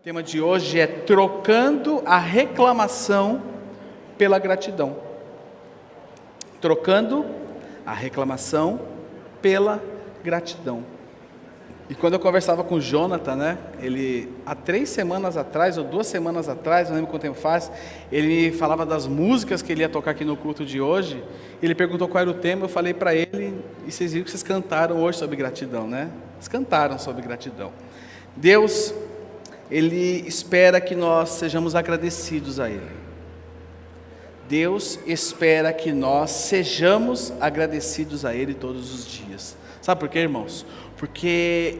O tema de hoje é trocando a reclamação pela gratidão. Trocando a reclamação pela gratidão. E quando eu conversava com o Jonathan, ele, há 3 semanas atrás, ou 2 semanas atrás, não lembro quanto tempo faz, ele falava das músicas que ele ia tocar aqui no culto de hoje. Ele perguntou qual era o tema, eu falei para ele, e vocês viram que vocês cantaram hoje sobre gratidão, né? Vocês cantaram sobre gratidão. Deus, Ele espera que nós sejamos agradecidos a Ele. Deus espera que nós sejamos agradecidos a Ele todos os dias. Sabe por quê, irmãos? Porque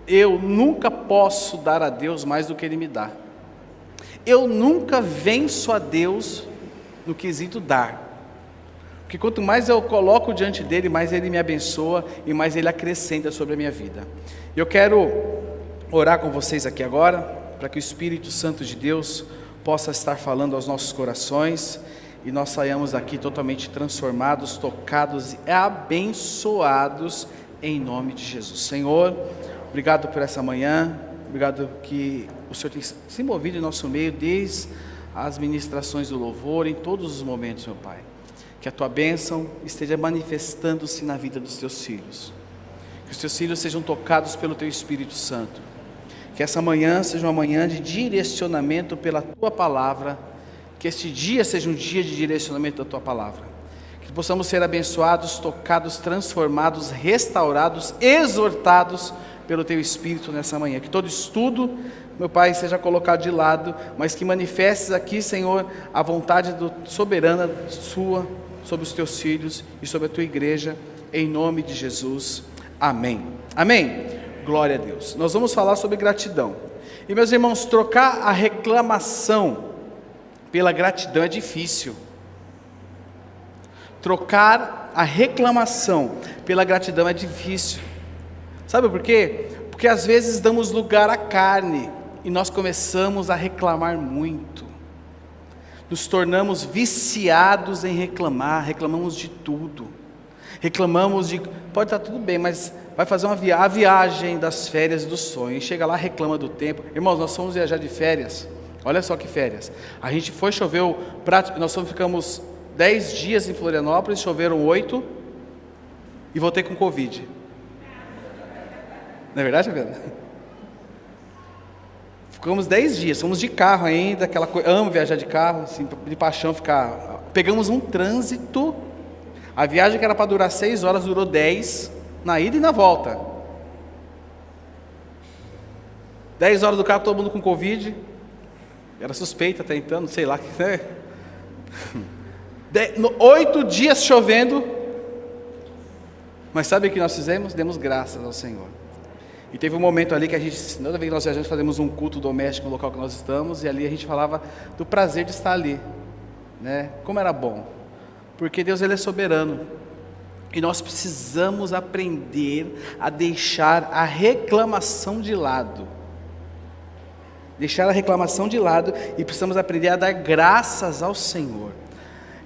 eu nunca posso dar a Deus mais do que Ele me dá. Eu nunca venço a Deus no quesito dar. Porque quanto mais eu coloco diante dEle, mais Ele me abençoa e mais Ele acrescenta sobre a minha vida. Eu quero orar com vocês aqui agora, para que o Espírito Santo de Deus possa estar falando aos nossos corações e nós saiamos aqui totalmente transformados, tocados e abençoados em nome de Jesus. Senhor, obrigado por essa manhã, obrigado que o Senhor tem se movido em nosso meio desde as ministrações do louvor, em todos os momentos, meu Pai. Que a Tua bênção esteja manifestando-se na vida dos Teus filhos. Que os Teus filhos sejam tocados pelo Teu Espírito Santo. Que essa manhã seja uma manhã de direcionamento pela Tua Palavra. Que este dia seja um dia de direcionamento da Tua Palavra. Que possamos ser abençoados, tocados, transformados, restaurados, exortados pelo Teu Espírito nessa manhã. Que todo estudo, meu Pai, seja colocado de lado, mas que manifestes aqui, Senhor, a vontade soberana Sua sobre os Teus filhos e sobre a Tua igreja, em nome de Jesus. Amém. Amém. Glória a Deus. Nós vamos falar sobre gratidão. E meus irmãos, trocar a reclamação pela gratidão é difícil. Trocar a reclamação pela gratidão é difícil. Sabe por quê? Porque às vezes damos lugar à carne e nós começamos a reclamar muito. Nos tornamos viciados em reclamar, reclamamos de tudo. Reclamamos de, pode estar tudo bem, mas vai fazer a viagem das férias do sonho, e chega lá, reclama do tempo. Irmãos, nós fomos viajar de férias, olha só que férias. A gente foi, choveu, nós ficamos 10 dias em Florianópolis, choveram 8, e voltei com Covid. Não é verdade, Fabiana? Ficamos 10 dias, fomos de carro ainda, aquela coisa, amo viajar de carro, assim, de paixão ficar. Pegamos um trânsito, a viagem que era para durar 6 horas, durou 10, na ida e na volta. 10 horas do carro, todo mundo com Covid, era suspeita até então, não sei lá, né? 8 dias chovendo, mas sabe o que nós fizemos? Demos graças ao Senhor. E teve um momento ali que a gente, toda vez que nós viajamos, fazemos um culto doméstico no local que nós estamos, e ali a gente falava do prazer de estar ali, né? Como era bom, porque Deus, Ele é soberano, e nós precisamos aprender a deixar a reclamação de lado. Deixar a reclamação de lado, e precisamos aprender a dar graças ao Senhor.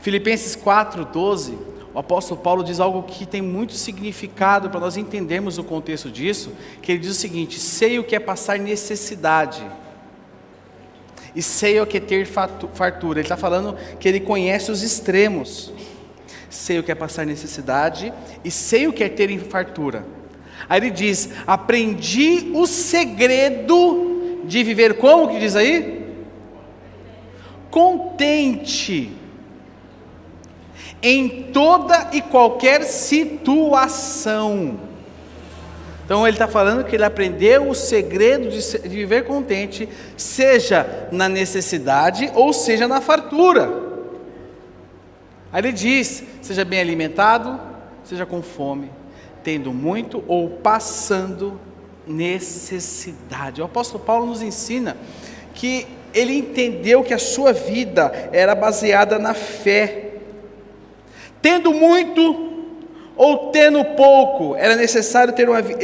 Filipenses 4:12, o apóstolo Paulo diz algo que tem muito significado para nós entendermos o contexto disso, que ele diz o seguinte: sei o que é passar necessidade, e sei o que é ter fartura. Ele está falando que ele conhece os extremos. Sei o que é passar necessidade, e sei o que é ter fartura. Aí ele diz: aprendi o segredo de viver como que diz aí? Contente em toda e qualquer situação. Então ele está falando que ele aprendeu o segredo de viver contente, seja na necessidade ou seja na fartura. Aí ele diz: seja bem alimentado, seja com fome, tendo muito ou passando necessidade. O apóstolo Paulo nos ensina que ele entendeu que a sua vida era baseada na fé. Tendo muito ou tendo pouco, era necessário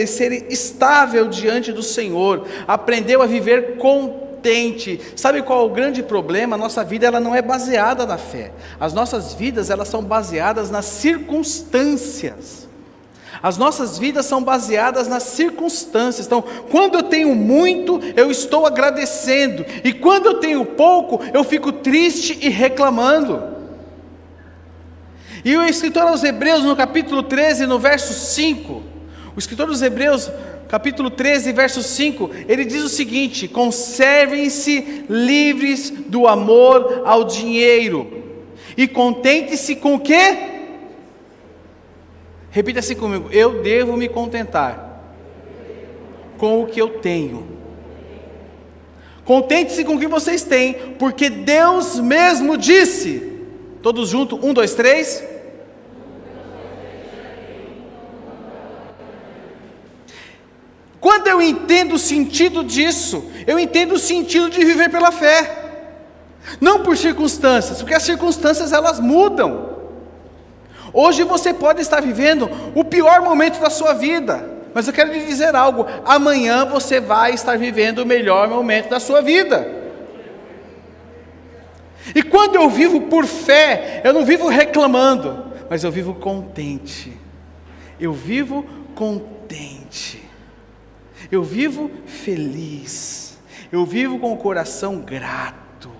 ser estável diante do Senhor. Aprendeu a viver contente. Sabe qual é o grande problema? A nossa vida, ela não é baseada na fé. As nossas vidas, elas são baseadas nas circunstâncias. As nossas vidas são baseadas nas circunstâncias. Então, quando eu tenho muito, eu estou agradecendo. E quando eu tenho pouco, eu fico triste e reclamando. E o escritor aos Hebreus, no capítulo 13, no verso 5, o escritor dos Hebreus, capítulo 13, verso 5, ele diz o seguinte: conservem-se livres do amor ao dinheiro, e contente-se com o quê? Repita assim comigo: eu devo me contentar com o que eu tenho. Contente-se com o que vocês têm, porque Deus mesmo disse. Todos juntos, 1, 2, 3. Quando eu entendo o sentido disso, eu entendo o sentido de viver pela fé, não por circunstâncias, porque as circunstâncias elas mudam. Hoje você pode estar vivendo o pior momento da sua vida, mas eu quero lhe dizer algo: amanhã você vai estar vivendo o melhor momento da sua vida. E quando eu vivo por fé, eu não vivo reclamando, mas eu vivo contente. Eu vivo contente. Eu vivo feliz. Eu vivo com o coração grato.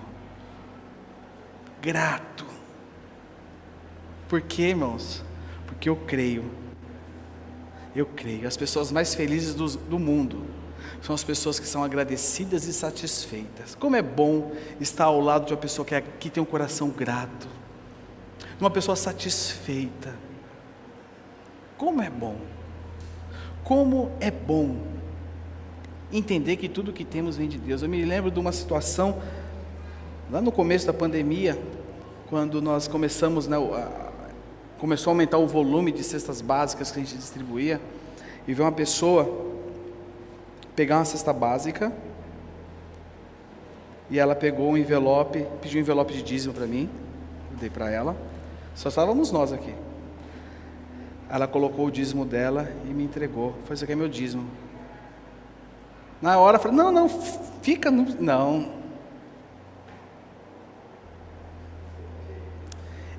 Grato. Por quê, irmãos? Porque eu creio. Eu creio. As pessoas mais felizes do mundo são as pessoas que são agradecidas e satisfeitas. Como é bom estar ao lado de uma pessoa que tem um coração grato, uma pessoa satisfeita. Como é bom. Como é bom entender que tudo que temos vem de Deus. Eu me lembro de uma situação lá no começo da pandemia, quando nós começamos, começou a aumentar o volume de cestas básicas que a gente distribuía, e veio uma pessoa pegar uma cesta básica, e ela pegou um envelope, pediu um envelope de dízimo para mim, eu dei para ela, só estávamos nós aqui. Ela colocou o dízimo dela e me entregou, falou: isso aqui é meu dízimo. Na hora eu falei: não, fica, não.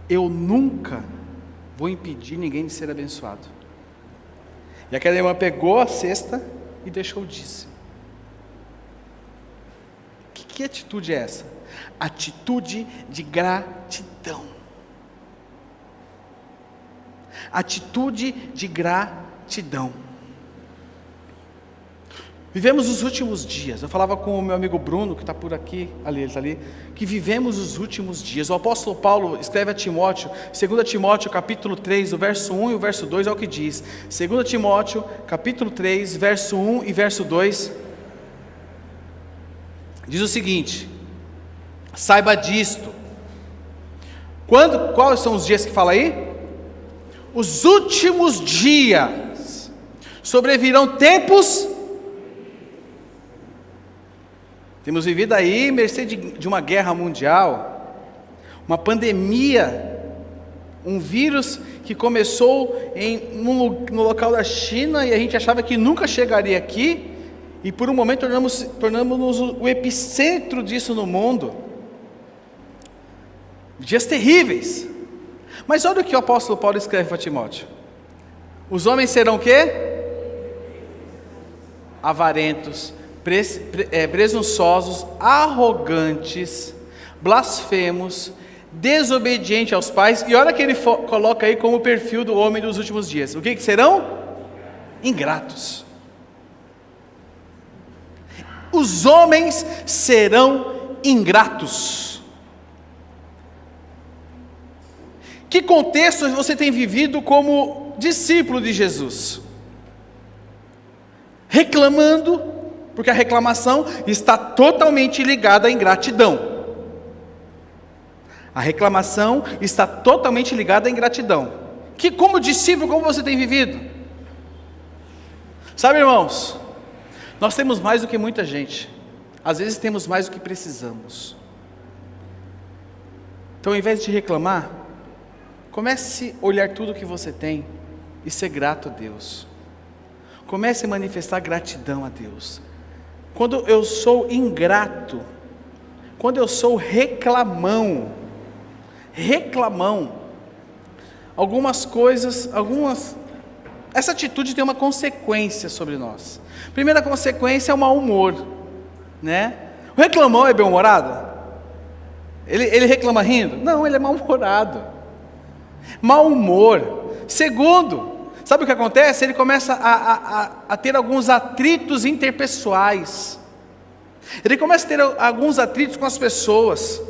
Eu nunca vou impedir ninguém de ser abençoado. E aquela irmã pegou a cesta e deixou o dízimo. Que atitude é essa? Atitude de gratidão. Atitude de gratidão. Vivemos os últimos dias. Eu falava com o meu amigo Bruno, que está por aqui, ali, ele está ali, que vivemos os últimos dias. O apóstolo Paulo escreve a Timóteo, 2 Timóteo capítulo 3, o verso 1 e o verso 2 é o que diz. 2 Timóteo capítulo 3, verso 1 e verso 2, diz o seguinte: saiba disto. Quais são os dias que fala aí? Os últimos dias. Sobrevirão tempos. Temos vivido aí, mercê de uma guerra mundial, uma pandemia, um vírus que começou no local da China, e a gente achava que nunca chegaria aqui, e por um momento tornamos-nos o epicentro disso no mundo. Dias terríveis. Mas olha o que o apóstolo Paulo escreve para Timóteo: os homens serão o quê? Avarentos, presunçosos, arrogantes, blasfemos, desobedientes aos pais. E olha que ele coloca aí como perfil do homem dos últimos dias. O que serão? Ingratos. Os homens serão ingratos. Que contexto você tem vivido como discípulo de Jesus? Reclamando, porque a reclamação está totalmente ligada à ingratidão. A reclamação está totalmente ligada à ingratidão. Que como discípulo, como você tem vivido? Sabe, irmãos, nós temos mais do que muita gente. Às vezes temos mais do que precisamos. Então, ao invés de reclamar, comece a olhar tudo que você tem e ser grato a Deus. Comece a manifestar gratidão a Deus. Quando eu sou ingrato, quando eu sou reclamão, algumas coisas, essa atitude tem uma consequência sobre nós. Primeira consequência é o mau humor, né? O reclamão é bem-humorado? Ele reclama rindo? Não, ele é mal-humorado. Mau humor. Segundo, sabe o que acontece? Ele começa a ter alguns atritos interpessoais. Ele começa a ter alguns atritos com as pessoas.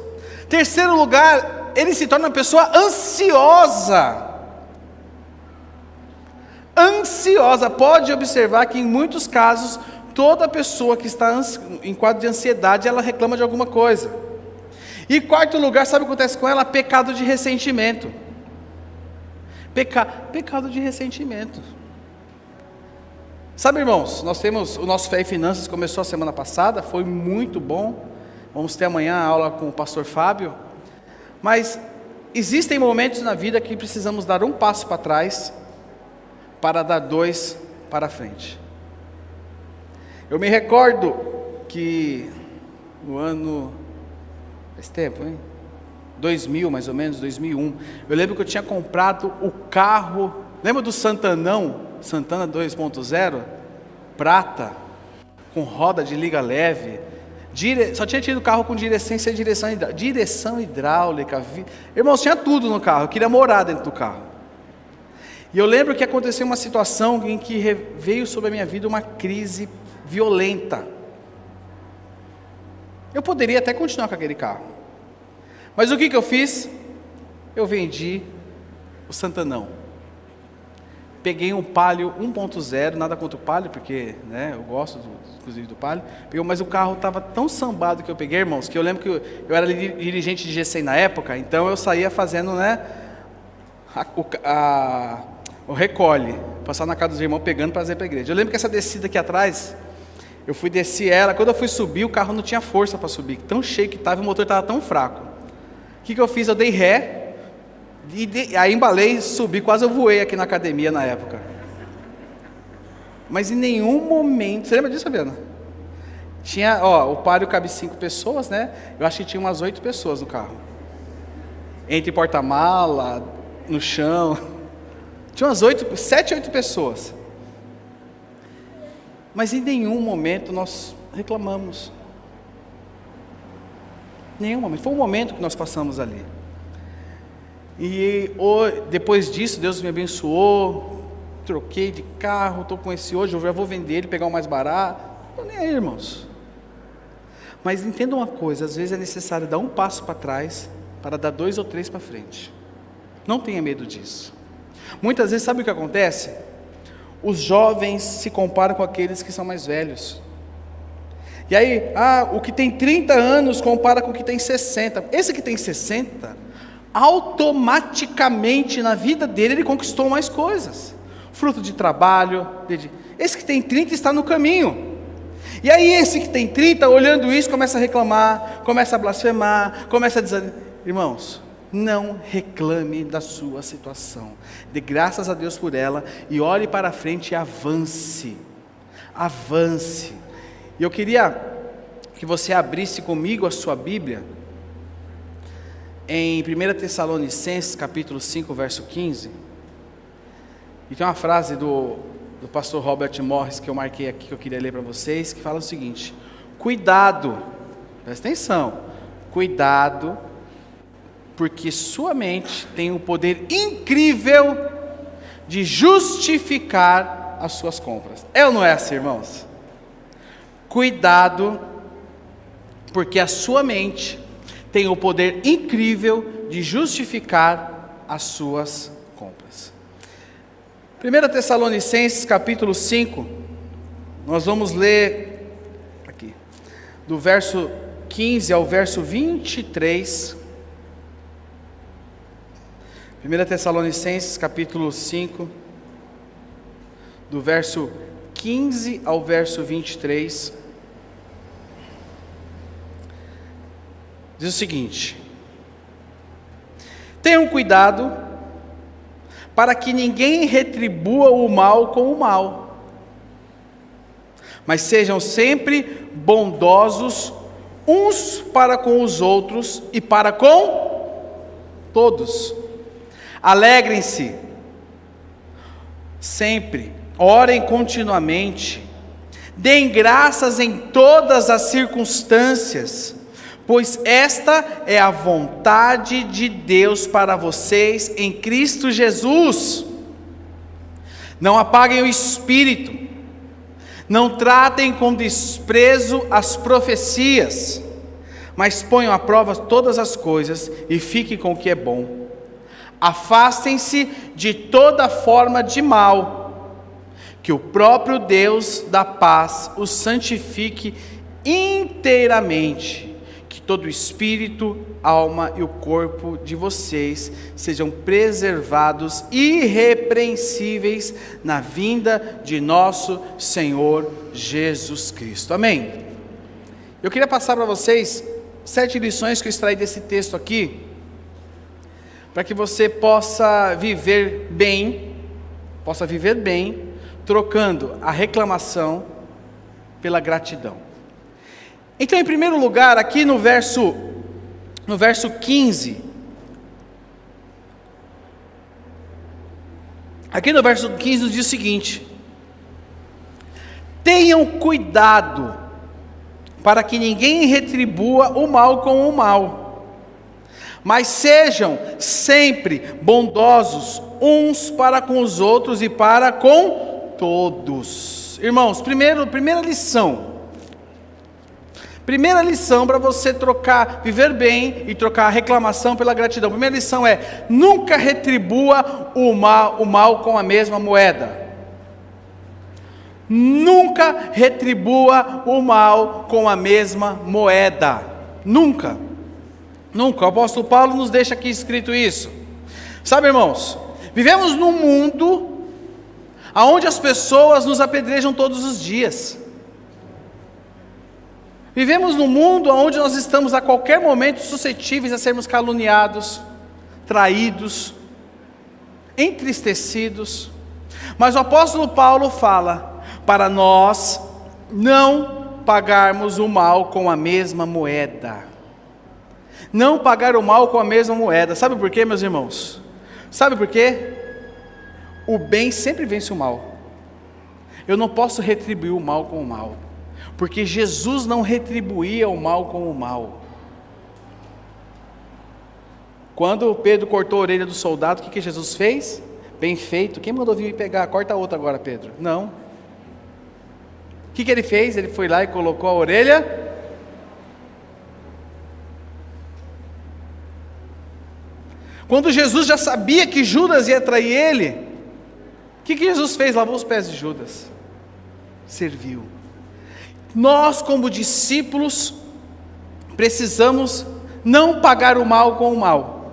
Terceiro lugar, ele se torna uma pessoa ansiosa. Ansiosa. Pode observar que em muitos casos, toda pessoa que está em quadro de ansiedade, ela reclama de alguma coisa. E quarto lugar, sabe o que acontece com ela? Pecado de ressentimento. Pecado de ressentimento. Sabe, irmãos, nós temos o nosso Fé e Finanças, começou a semana passada, foi muito bom. Vamos ter amanhã a aula com o pastor Fábio. Mas existem momentos na vida que precisamos dar um passo para trás para dar 2 para frente. Eu me recordo que no ano, faz tempo, hein? 2000 mais ou menos, 2001, eu lembro que eu tinha comprado o carro, lembra do Santanão, Santana 2.0, prata, com roda de liga leve, só tinha tido carro com direção hidráulica, irmãos, tinha tudo no carro, eu queria morar dentro do carro. E eu lembro que aconteceu uma situação em que veio sobre a minha vida uma crise violenta. Eu poderia até continuar com aquele carro, mas o que eu fiz? Eu vendi o Santanão, peguei um Palio 1.0, nada contra o Palio, porque né, eu gosto inclusive do Palio, mas o carro estava tão sambado que eu peguei, irmãos, que eu lembro que eu era dirigente de GCI na época, então eu saía fazendo, né, o recolhe, passar na casa dos irmãos pegando para trazer para a igreja. Eu lembro que essa descida aqui atrás, eu fui descer ela, quando eu fui subir, o carro não tinha força para subir, tão cheio que estava, o motor estava tão fraco. O que eu fiz? Eu dei ré, aí embalei, subi, quase eu voei aqui na academia na época. Mas em nenhum momento, você lembra disso, Fabiana? Tinha, o Palio cabe 5 pessoas, né? Eu acho que tinha umas 8 pessoas no carro. Entre porta-mala, no chão. Tinha umas 7, 8 pessoas. Mas em nenhum momento nós reclamamos. Nenhum momento. Foi um momento que nós passamos ali. E depois disso, Deus me abençoou. Troquei de carro, estou com esse hoje, eu já vou vender ele, pegar o mais barato. Não nem aí, irmãos. Mas entenda uma coisa, às vezes é necessário dar um passo para trás, para dar 2 ou 3 para frente. Não tenha medo disso. Muitas vezes, sabe o que acontece? Os jovens se comparam com aqueles que são mais velhos. E aí, o que tem 30 anos compara com o que tem 60. Esse que tem 60, automaticamente na vida dele, ele conquistou mais coisas. Fruto de trabalho. Esse que tem 30 está no caminho. E aí esse que tem 30, olhando isso, começa a reclamar, começa a blasfemar, começa a dizer, irmãos, não reclame da sua situação. Dê graças a Deus por ela e olhe para frente e avance. Avance. E eu queria que você abrisse comigo a sua Bíblia em 1 Tessalonicenses capítulo 5, verso 15. E tem uma frase do pastor Robert Morris que eu marquei aqui, que eu queria ler para vocês, que fala o seguinte: cuidado, presta atenção, cuidado, porque sua mente tem o poder incrível de justificar as suas compras. É ou não é assim, irmãos? Cuidado, porque a sua mente tem o poder incrível de justificar as suas compras. 1 Tessalonicenses capítulo 5, nós vamos ler aqui, do verso 15 ao verso 23. 1 Tessalonicenses capítulo 5, do verso 15 ao verso 23. Diz o seguinte: tenham cuidado para que ninguém retribua o mal com o mal, mas sejam sempre bondosos uns para com os outros e para com todos. Alegrem-se sempre, orem continuamente, deem graças em todas as circunstâncias, pois esta é a vontade de Deus para vocês em Cristo Jesus. Não apaguem o espírito, não tratem com desprezo as profecias, mas ponham à prova todas as coisas e fiquem com o que é bom. Afastem-se de toda forma de mal, que o próprio Deus da paz os santifique inteiramente, que todo o espírito, alma e o corpo de vocês sejam preservados irrepreensíveis na vinda de nosso Senhor Jesus Cristo. Amém? Eu queria passar para vocês 7 lições que eu extraí desse texto aqui, para que você possa viver bem, trocando a reclamação pela gratidão. Então, em primeiro lugar, aqui no verso 15, nos diz o seguinte: tenham cuidado para que ninguém retribua o mal com o mal, mas sejam sempre bondosos uns para com os outros e para com todos. Irmãos, primeira lição para você viver bem e trocar a reclamação pela gratidão. Primeira lição é: nunca retribua o mal com a mesma moeda. Nunca retribua o mal com a mesma moeda. Nunca. O apóstolo Paulo nos deixa aqui escrito isso. Sabe, irmãos, vivemos num mundo onde as pessoas nos apedrejam todos os dias. Vivemos num mundo onde nós estamos a qualquer momento suscetíveis a sermos caluniados, traídos, entristecidos. Mas o apóstolo Paulo fala para nós não pagarmos o mal com a mesma moeda. Não pagar o mal com a mesma moeda. Sabe por quê, meus irmãos? Sabe por quê? O bem sempre vence o mal. Eu não posso retribuir o mal com o mal, porque Jesus não retribuía o mal com o mal. Quando Pedro cortou a orelha do soldado, o que Jesus fez? Bem feito. Quem mandou vir pegar? Corta a outra agora, Pedro. Não. O que ele fez? Ele foi lá e colocou a orelha. Quando Jesus já sabia que Judas ia trair ele, o que Jesus fez? Lavou os pés de Judas. Serviu. Nós, como discípulos, precisamos não pagar o mal com o mal,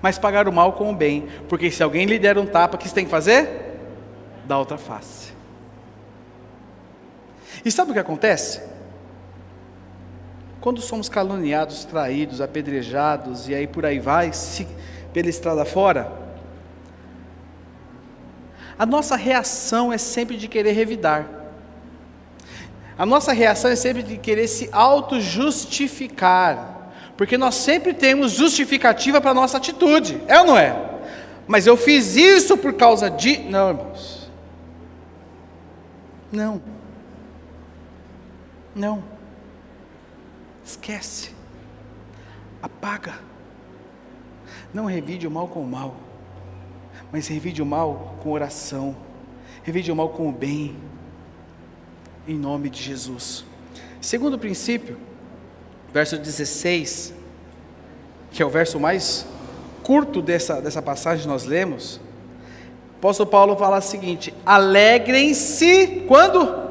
mas pagar o mal com o bem, porque se alguém lhe der um tapa, o que você tem que fazer? Dá outra face. E sabe o que acontece? Quando somos caluniados, traídos, apedrejados, e aí por aí vai, pela estrada fora, a nossa reação é sempre de querer revidar. A nossa reação é sempre de querer se auto-justificar, porque nós sempre temos justificativa para a nossa atitude, é ou não é? Mas eu fiz isso por causa de... Não, irmãos. Não. Esquece. Apaga. Não revide o mal com o mal, mas revide o mal com oração. Revide o mal com o bem. Em nome de Jesus. Segundo princípio, verso 16, que é o verso mais curto dessa passagem que nós lemos, o apóstolo Paulo fala o seguinte: alegrem-se, quando?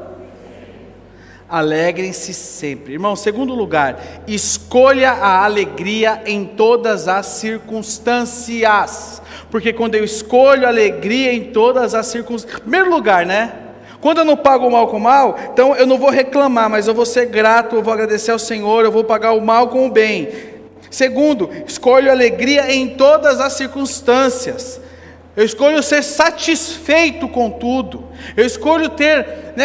Alegrem-se sempre. Irmão, segundo lugar, escolha a alegria em todas as circunstâncias, porque quando eu escolho alegria em todas as circunstâncias, primeiro lugar, né? Quando eu não pago o mal com o mal, então eu não vou reclamar, mas eu vou ser grato, eu vou agradecer ao Senhor, eu vou pagar o mal com o bem. Segundo, escolho alegria em todas as circunstâncias. Eu escolho ser satisfeito com tudo. Eu escolho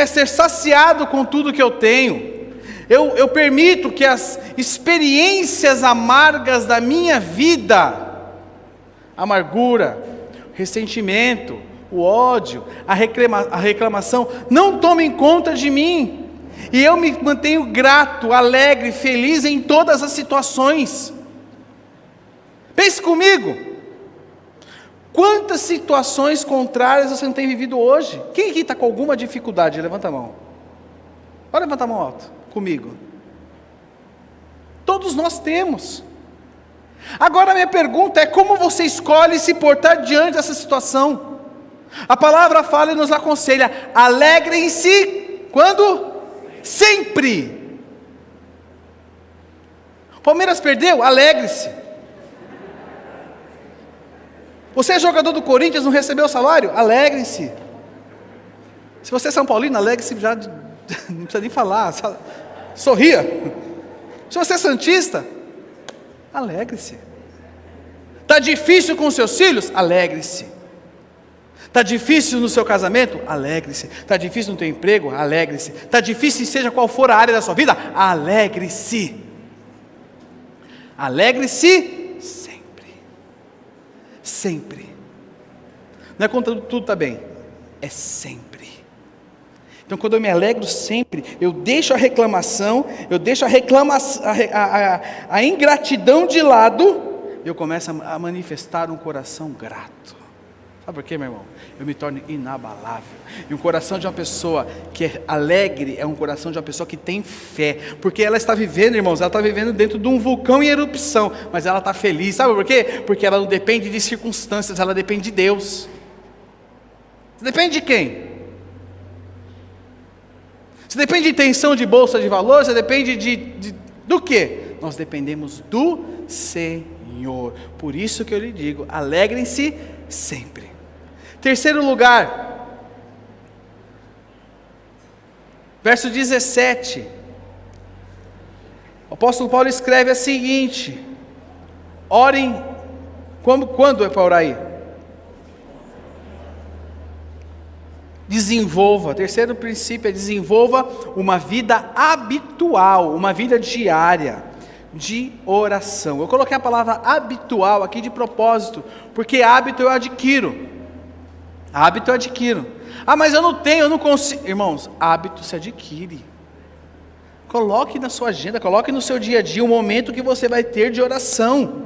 ser saciado com tudo que eu tenho. Eu permito que as experiências amargas da minha vida, amargura, ressentimento, o ódio, a reclamação não tomem conta de mim, e eu me mantenho grato, alegre, feliz em todas as situações. Pense comigo, quantas situações contrárias você não tem vivido hoje? Quem aqui está com alguma dificuldade? Levanta a mão. Pode levantar a mão alto, comigo. Todos nós temos. Agora a minha pergunta é: como você escolhe se portar diante dessa situação? A palavra fala e nos aconselha: alegrem-se quando? Sempre. Palmeiras perdeu? Alegre-se. Você é jogador do Corinthians, não recebeu o salário? Alegre-se. Se você é São Paulino, alegre-se, já não precisa nem falar, sorria. Se você é santista, alegre-se. Está difícil com seus filhos? Alegre-se. Está difícil no seu casamento? Alegre-se. Está difícil no teu emprego? Alegre-se. Está difícil, seja qual for a área da sua vida? Alegre-se. Alegre-se sempre. Sempre. Não é quando tudo está bem, é sempre. Então, quando eu me alegro sempre, eu deixo a reclamação, a ingratidão de lado, e eu começo a manifestar um coração grato. Sabe por quê, meu irmão? Eu me torno inabalável. E um coração de uma pessoa que é alegre é um coração de uma pessoa que tem fé. Porque ela está vivendo, irmãos, ela está vivendo dentro de um vulcão em erupção, mas ela está feliz. Sabe por quê? Porque ela não depende de circunstâncias, ela depende de Deus. Você depende de quem? Você depende de intenção de bolsa de valor? Você depende do quê? Nós dependemos do Senhor. Por isso que eu lhe digo, alegrem-se sempre. Terceiro lugar, verso 17, o apóstolo Paulo escreve a seguinte: orem, quando é para orar aí? Desenvolva, terceiro princípio é desenvolva uma vida habitual, uma vida diária de oração. Eu coloquei a palavra habitual aqui de propósito, porque hábito eu adquiro. Hábito eu adquiro. Ah, mas eu não tenho, eu não consigo. Irmãos, hábito se adquire. Coloque na sua agenda, coloque no seu dia a dia um momento que você vai ter de oração.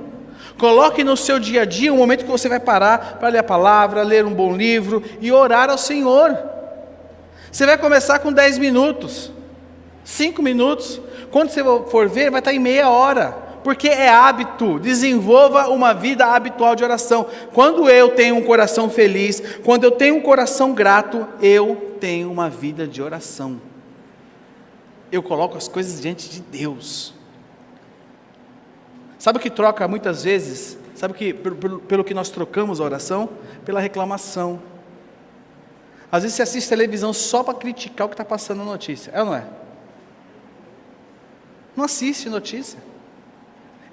Coloque no seu dia a dia um momento que você vai parar para ler a palavra, ler um bom livro e orar ao Senhor. Você vai começar com 10 minutos, 5 minutos. Quando você for ver, vai estar em meia hora. Porque é hábito. Desenvolva uma vida habitual de oração. Quando eu tenho um coração feliz, quando eu tenho um coração grato, eu tenho uma vida de oração. Eu coloco as coisas diante de Deus. Sabe o que troca muitas vezes? Sabe que, pelo que nós trocamos a oração? Pela reclamação. Às vezes você assiste televisão só para criticar o que está passando na notícia. É ou não é? Não assiste notícia.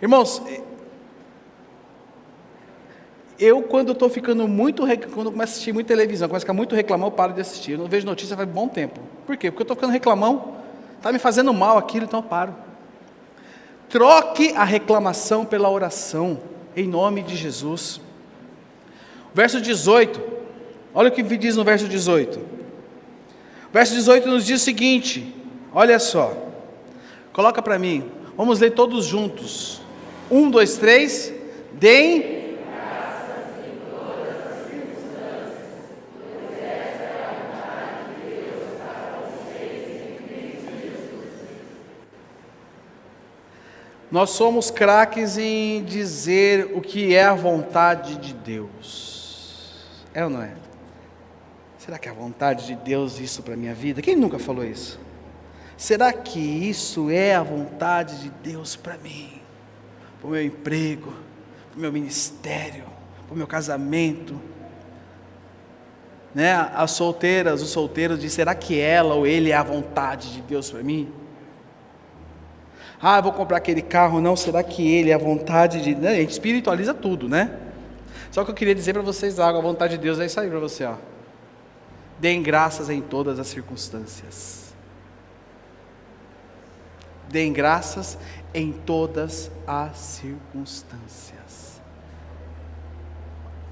Irmãos, eu quando estou ficando muito, quando eu começo a assistir muita televisão, começo a ficar muito reclamão, eu paro de assistir. Eu não vejo notícia faz bom tempo. Por quê? Porque eu estou ficando reclamão, está me fazendo mal aquilo, então eu paro. Troque a reclamação pela oração, em nome de Jesus. Verso 18, olha o que diz no verso 18. O verso 18 nos diz o seguinte, olha só, coloca para mim, vamos ler todos juntos. 1, 2, 3, deem graças em todas as circunstâncias, pois esta é a vontade de Deus para vocês em Cristo Jesus. Nós somos craques em dizer o que é a vontade de Deus. É ou não é? Será que é a vontade de Deus isso para a minha vida? Quem nunca falou isso? Será que isso é a vontade de Deus para mim? Para o meu emprego, para o meu ministério, para o meu casamento? Né? As solteiras, os solteiros dizem, será que ela ou ele é a vontade de Deus para mim? Ah, eu vou comprar aquele carro, não, será que ele é a vontade de Deus? A gente espiritualiza tudo, né? Só que eu queria dizer para vocês algo, a vontade de Deus é isso aí para você, ó. Deem graças em todas as circunstâncias. Deem graças em todas as circunstâncias.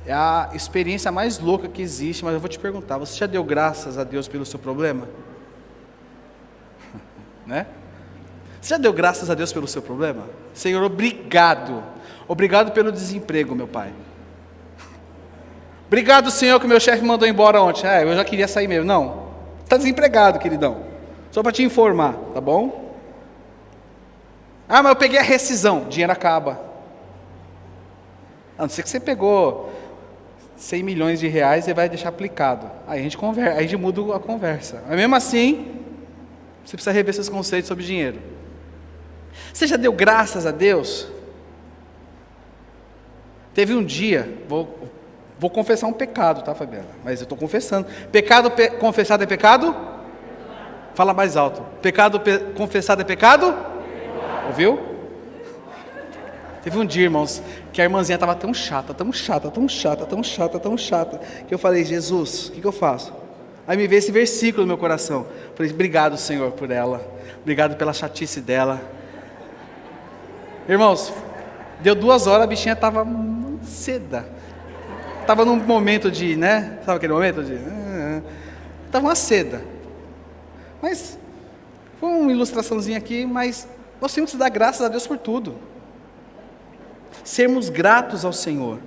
É a experiência mais louca que existe, mas eu vou te perguntar, você já deu graças a Deus pelo seu problema? Né? Você já deu graças a Deus pelo seu problema? Senhor, obrigado. Obrigado pelo desemprego, meu Pai. Obrigado, Senhor, que meu chefe mandou embora ontem. Eu já queria sair mesmo. Não, está desempregado, queridão. Só para te informar, tá bom? Mas eu peguei a rescisão. Dinheiro acaba. A não ser que você pegou 100 milhões de reais e vai deixar aplicado. Aí a gente conversa, aí a gente muda a conversa. Mas mesmo assim, você precisa rever seus conceitos sobre dinheiro. Você já deu graças a Deus? Teve um dia, vou confessar um pecado, tá, Fabiana? Mas eu estou confessando. Pecado confessado é pecado? Fala mais alto. Pecado confessado é pecado? Ouviu? Teve um dia, irmãos, que a irmãzinha estava tão chata, que eu falei, Jesus, o que eu faço? Aí me veio esse versículo no meu coração. Falei, obrigado, Senhor, por ela. Obrigado pela chatice dela. Irmãos, deu 2 horas, a bichinha estava seda. Estava num momento de, né? Sabe aquele momento de... Estava uma seda. Mas, foi uma ilustraçãozinha aqui, mas nós temos que dar graças a Deus por tudo. Sermos gratos ao Senhor.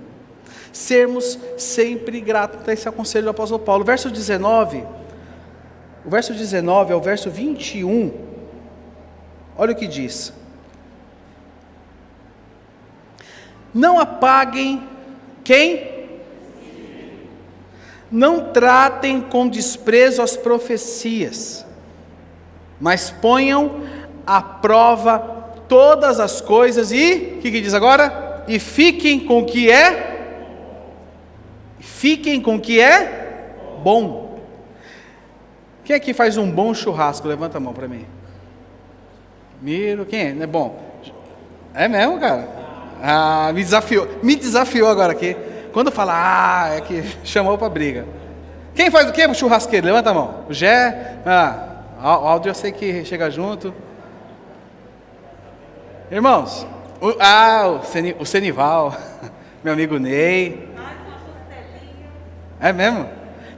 Sermos sempre gratos. Esse é o conselho do apóstolo Paulo. O verso 19 ao verso 21, olha o que diz. Não apaguem, quem? Não tratem com desprezo as profecias, mas ponham à prova todas as coisas e, o que diz agora? E fiquem com o que é bom. Quem aqui faz um bom churrasco? Levanta a mão para mim. Miro, quem é? Não é bom? É mesmo, cara? Me desafiou agora aqui. Quando fala, é que chamou para briga. Quem faz o quê? O churrasqueiro, levanta a mão. O Gé, o Aldo eu sei que chega junto. Irmãos, o Senival, meu amigo Ney. É mesmo?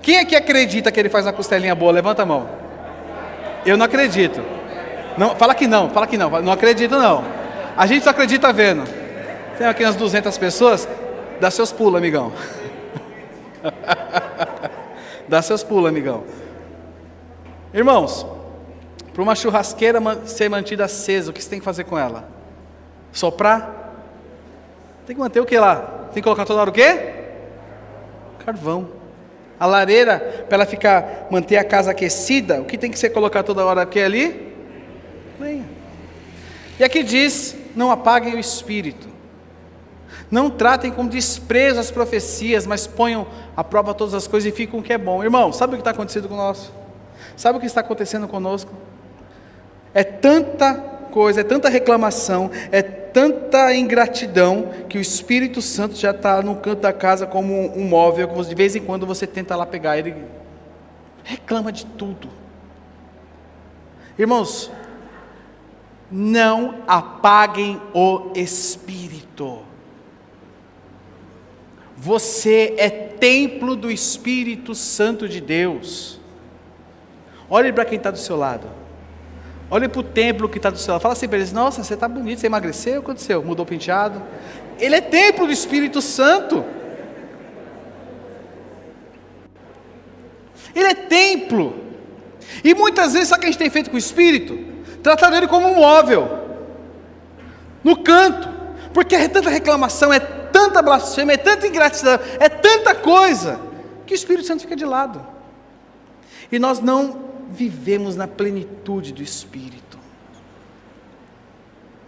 Quem aqui acredita que ele faz uma costelinha boa? Levanta a mão. Eu não acredito. Não, fala que não, não acredito não. A gente só acredita vendo. Tem aqui umas 200 pessoas, dá seus pulos, amigão. Dá seus pulos, amigão. Irmãos, para uma churrasqueira ser mantida acesa, o que você tem que fazer com ela? Soprar? Tem que manter o que lá? Tem que colocar toda hora o quê? Carvão. A lareira, para ela manter a casa aquecida, o que tem que ser colocar toda hora aqui ali? Lenha. E aqui diz, não apaguem o espírito. Não tratem com desprezo as profecias, mas ponham à prova todas as coisas e fiquem com o que é bom. Irmão, sabe o que está acontecendo com nós? Sabe o que está acontecendo conosco? É tanta coisa, é tanta reclamação, é tanta ingratidão, que o Espírito Santo já está no canto da casa como um móvel, que de vez em quando você tenta lá pegar ele, reclama de tudo. Irmãos, não apaguem o Espírito. Você é templo do Espírito Santo de Deus. Olhe para quem está do seu lado. Olhe para o templo que está do seu lado. Fala assim para eles, nossa, você está bonito, você emagreceu, o que aconteceu? Mudou o penteado? Ele é templo do Espírito Santo. Ele é templo. E muitas vezes, sabe o que a gente tem feito com o Espírito? Tratando ele como um móvel. No canto. Porque é tanta reclamação, é tanta blasfêmia, é tanta ingratidão, é tanta coisa, que o Espírito Santo fica de lado. E nós não vivemos na plenitude do Espírito.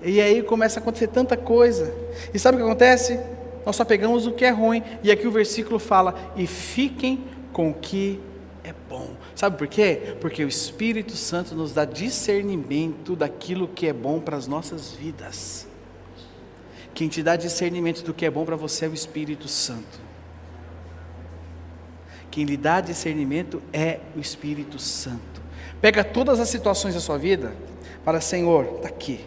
E aí começa a acontecer tanta coisa. E sabe o que acontece? Nós só pegamos o que é ruim. E aqui o versículo fala, e fiquem com o que é bom. Sabe por quê? Porque o Espírito Santo nos dá discernimento daquilo que é bom para as nossas vidas. Quem te dá discernimento do que é bom para você é o Espírito Santo. Quem lhe dá discernimento é o Espírito Santo. Pega todas as situações da sua vida, para Senhor, está aqui.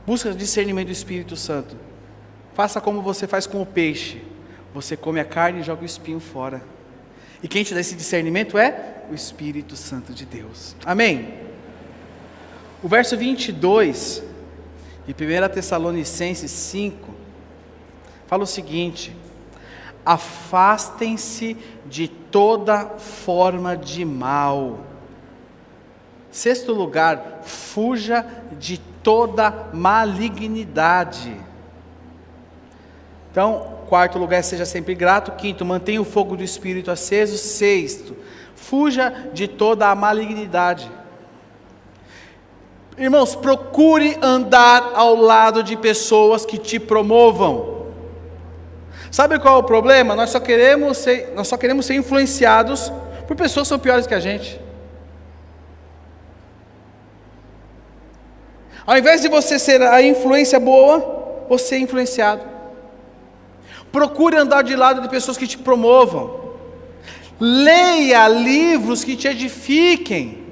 Busca discernimento do Espírito Santo. Faça como você faz com o peixe. você come a carne e joga o espinho fora. E quem te dá esse discernimento é o Espírito Santo de Deus. Amém? O verso 22 de 1 Tessalonicenses 5 fala o seguinte: afastem-se de toda forma de mal. Sexto lugar, fuja de toda malignidade. Então, quarto lugar, seja sempre grato. Quinto, mantenha o fogo do Espírito aceso. Sexto, fuja de toda a malignidade. Irmãos, procure andar ao lado de pessoas que te promovam. Sabe qual é o problema? Nós só queremos ser influenciados por pessoas que são piores que a gente. Ao invés de você ser a influência boa, você é influenciado. Procure andar de lado de pessoas que te promovam. Leia livros que te edifiquem.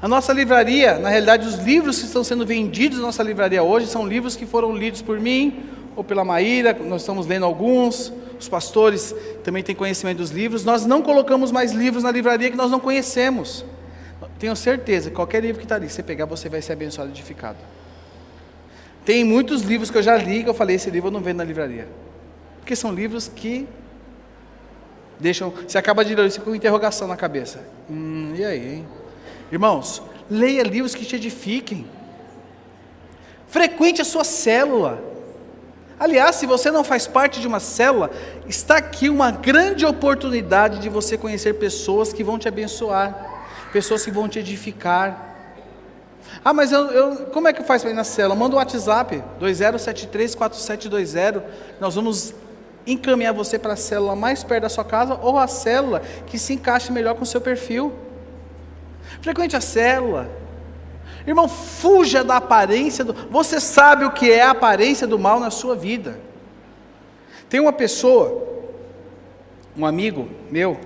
A nossa livraria, na realidade, os livros que estão sendo vendidos na nossa livraria hoje são livros que foram lidos por mim ou pela Maíra. Nós estamos lendo alguns. Os pastores também têm conhecimento dos livros. Nós não colocamos mais livros na livraria que nós não conhecemos. Tenho certeza que qualquer livro que está ali, você pegar, você vai ser abençoado e edificado. Tem muitos livros que eu já li, que eu falei, esse livro eu não vendo na livraria. Porque são livros que deixam, você acaba de ler, você com interrogação na cabeça. E aí, hein? Irmãos, leia livros que te edifiquem. Frequente a sua célula. Aliás, se você não faz parte de uma célula, está aqui uma grande oportunidade de você conhecer pessoas que vão te abençoar. Pessoas que vão te edificar. Ah, mas como é que faz para ir na célula? Manda um WhatsApp, 20734720, nós vamos encaminhar você para a célula mais perto da sua casa, ou a célula que se encaixe melhor com o seu perfil. Frequente a célula. Irmão, fuja da aparência você sabe o que é a aparência do mal na sua vida. Tem uma pessoa, um amigo meu,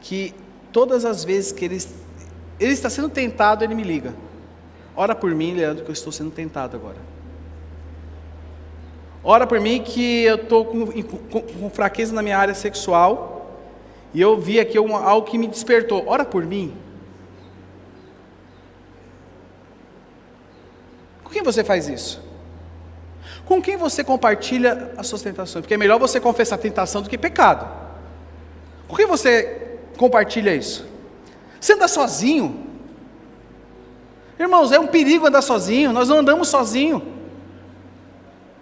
que todas as vezes que ele está sendo tentado, ele me liga. Ora por mim, Leandro, que eu estou sendo tentado agora. Ora por mim que eu estou com fraqueza na minha área sexual, e eu vi aqui algo que me despertou. Ora por mim. Com quem você faz isso? Com quem você compartilha as suas tentações? Porque é melhor você confessar tentação do que pecado. Com quem você compartilha isso? Você anda sozinho? Irmãos, é um perigo andar sozinho. Nós não andamos sozinhos.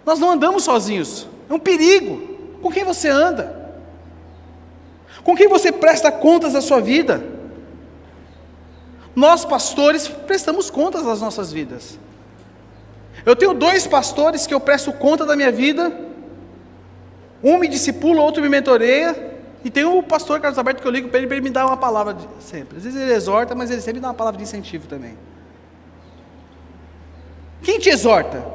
Nós não andamos sozinhos. É um perigo. Com quem você anda? Com quem você presta contas da sua vida? Nós, pastores, prestamos contas das nossas vidas. Eu tenho 2 pastores que eu presto conta da minha vida. Um me discipula, outro me mentoreia. E tem o pastor Carlos Alberto que eu ligo para ele me dar uma palavra sempre. Às vezes ele exorta, mas ele sempre dá uma palavra de incentivo também. Quem te exorta?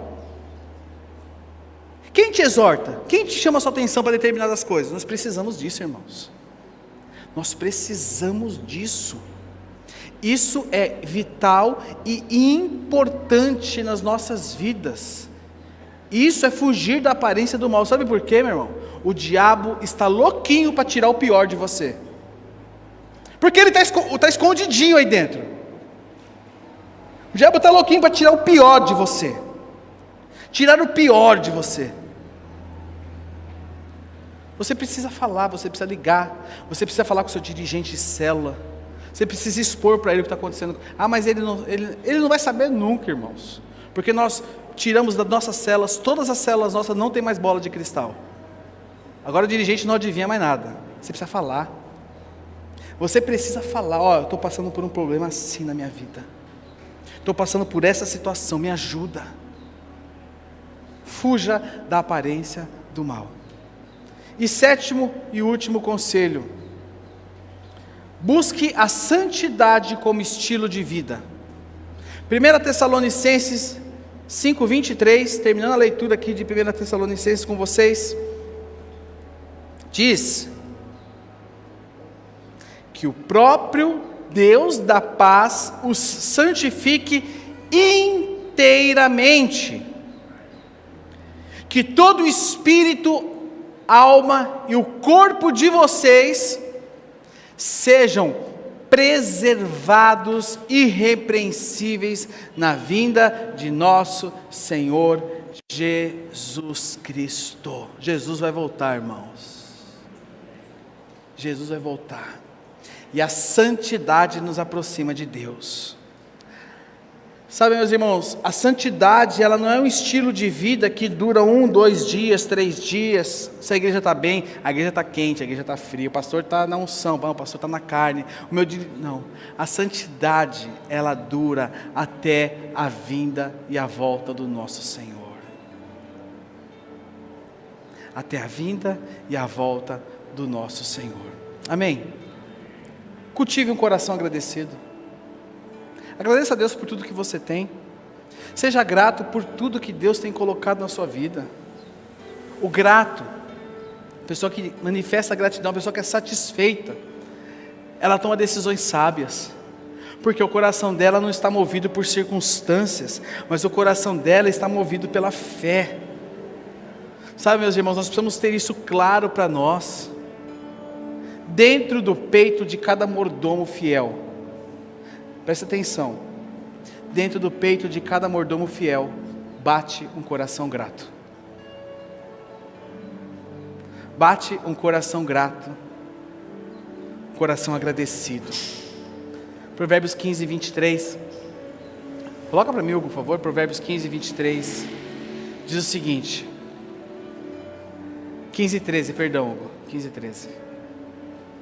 Quem te exorta? Quem te chama a sua atenção para determinadas coisas? Nós precisamos disso, irmãos. Nós precisamos disso. Isso é vital e importante nas nossas vidas. Isso é fugir da aparência do mal. Sabe por quê, meu irmão? O diabo está louquinho para tirar o pior de você. Porque ele está escondidinho aí dentro. O diabo está louquinho para tirar o pior de você. Tirar o pior de você. Você precisa falar, você precisa ligar. Você precisa falar com o seu dirigente de célula. Você precisa expor para ele o que está acontecendo. Ah, mas ele não vai saber nunca, irmãos. Porque nós tiramos das nossas células, todas as células nossas não tem mais bola de cristal. Agora o dirigente não adivinha mais nada. Você precisa falar. Você precisa falar, eu estou passando por um problema assim na minha vida. Estou passando por essa situação, me ajuda. Fuja da aparência do mal. E 7º e último conselho. Busque a santidade como estilo de vida. 1 Tessalonicenses 5:23, terminando a leitura aqui de 1 Tessalonicenses com vocês, diz que o próprio Deus da paz os santifique inteiramente, que todo o espírito, alma e o corpo de vocês sejam preservados, irrepreensíveis na vinda de nosso Senhor Jesus Cristo. Jesus vai voltar, irmãos. Jesus vai voltar. E a santidade nos aproxima de Deus. Sabe, meus irmãos, a santidade, ela não é um estilo de vida que dura 1, 2 dias, 3 dias. Se a igreja está bem, a igreja está quente, a igreja está fria, o pastor está na unção, o pastor está na carne. Não, a santidade, ela dura até a vinda e a volta do nosso Senhor. Até a vinda e a volta do nosso Senhor. Amém? Cultive um coração agradecido. Agradeça a Deus por tudo que você tem. Seja grato por tudo que Deus tem colocado na sua vida. O grato, a pessoa que manifesta gratidão, a pessoa que é satisfeita, ela toma decisões sábias, porque o coração dela não está movido por circunstâncias, mas o coração dela está movido pela fé. Sabe, meus irmãos, nós precisamos ter isso claro para nós. Dentro do peito de cada mordomo fiel, presta atenção, dentro do peito de cada mordomo fiel, bate um coração grato. Bate um coração grato, um coração agradecido. Provérbios 15, 23. Coloca para mim, Hugo, por favor. Provérbios 15, 23. Diz o seguinte. 15, 13, perdão, Hugo. 15, 13.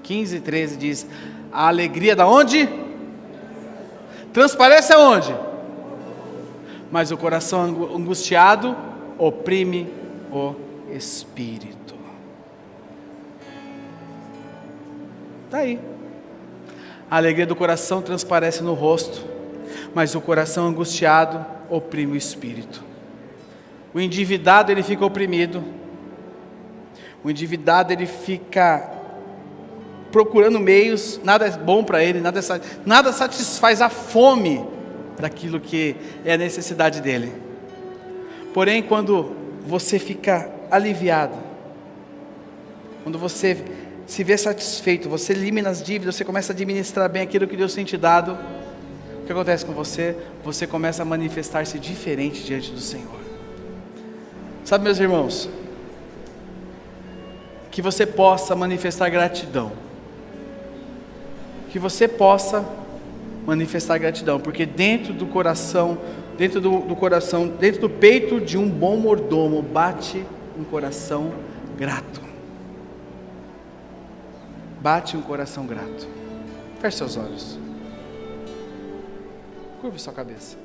15, 13 diz: a alegria da onde? Transparece aonde? Mas o coração angustiado oprime o espírito. Está aí. A alegria do coração transparece no rosto, mas o coração angustiado oprime o espírito. O endividado, ele fica oprimido. O endividado, ele fica procurando meios, nada é bom para ele, nada satisfaz a fome daquilo que é a necessidade dele. Porém, quando você fica aliviado, quando você se vê satisfeito, você elimina as dívidas, você começa a administrar bem aquilo que Deus tem te dado, o que acontece com você? Você começa a manifestar-se diferente diante do Senhor. Sabe, meus irmãos, que você possa manifestar gratidão, que você possa manifestar gratidão, porque dentro do coração, dentro do peito de um bom mordomo, bate um coração grato. Bate um coração grato. Feche seus olhos. Curve sua cabeça.